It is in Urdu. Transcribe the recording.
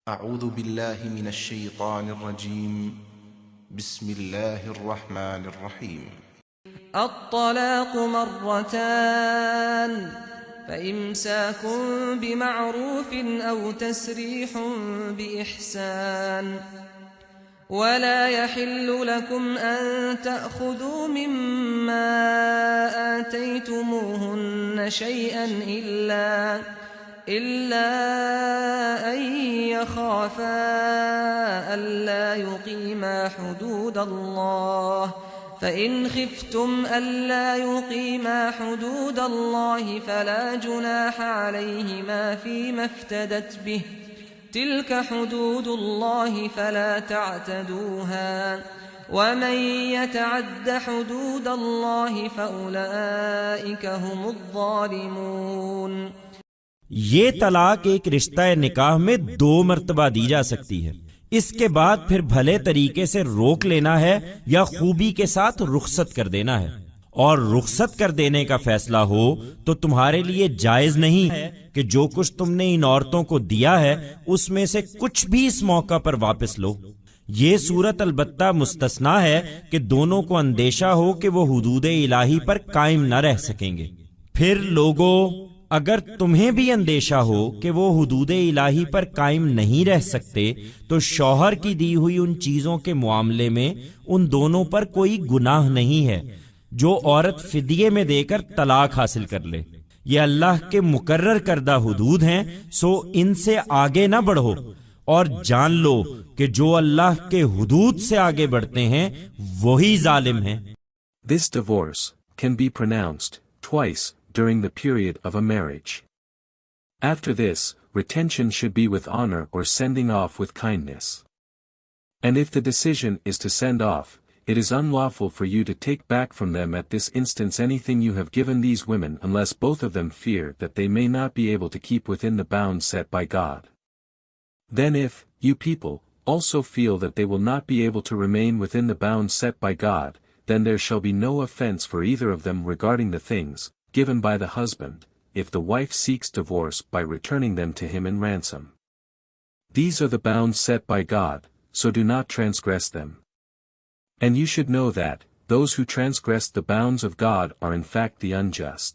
أعوذ بالله من الشيطان الرجيم. بسم الله الرحمن الرحيم. الطلاق مرتان فإمساك بمعروف أو تسريح بإحسان ولا يحل لكم أن تأخذوا مما آتيتموهن شيئا إلا أن يخافا ألا يقيما حدود الله فإن خفتم ألا يقيما حدود الله فلا جناح عليهما فيما افتدت به تلك حدود الله فلا تعتدوها ومن يتعد حدود الله فأولئك هم الظالمون۔ یہ طلاق ایک رشتہ نکاح میں 2 مرتبہ دی جا سکتی ہے، اس کے بعد پھر بھلے طریقے سے روک لینا ہے یا خوبی کے ساتھ رخصت کر دینا ہے، اور رخصت کر دینے کا فیصلہ ہو تو تمہارے لیے جائز نہیں ہے کہ جو کچھ تم نے ان عورتوں کو دیا ہے اس میں سے کچھ بھی اس موقع پر واپس لو۔ یہ صورت البتہ مستثنا ہے کہ دونوں کو اندیشہ ہو کہ وہ حدود الہی پر قائم نہ رہ سکیں گے۔ پھر لوگوں، اگر تمہیں بھی اندیشہ ہو کہ وہ حدود الہی پر قائم نہیں رہ سکتے تو شوہر کی دی ہوئی ان چیزوں کے معاملے میں ان دونوں پر کوئی گناہ نہیں ہے جو عورت فدیے میں دے کر طلاق حاصل کر لے۔ یہ اللہ کے مقرر کردہ حدود ہیں، سو ان سے آگے نہ بڑھو، اور جان لو کہ جو اللہ کے حدود سے آگے بڑھتے ہیں وہی ظالم ہیں۔ This divorce can be pronounced twice during the period of a marriage. After this, retention should be with honor or sending off with kindness. And if the decision is to send off, it is unlawful for you to take back from them at this instance anything you have given these women unless both of them fear that they may not be able to keep within the bounds set by God. Then if, you people, also feel that they will not be able to remain within the bounds set by God, then there shall be no offense for either of them regarding the things given by the husband, if the wife seeks divorce by returning them to him in ransom. These are the bounds set by God, so do not transgress them. And you should know that those who transgress the bounds of God are in fact the unjust.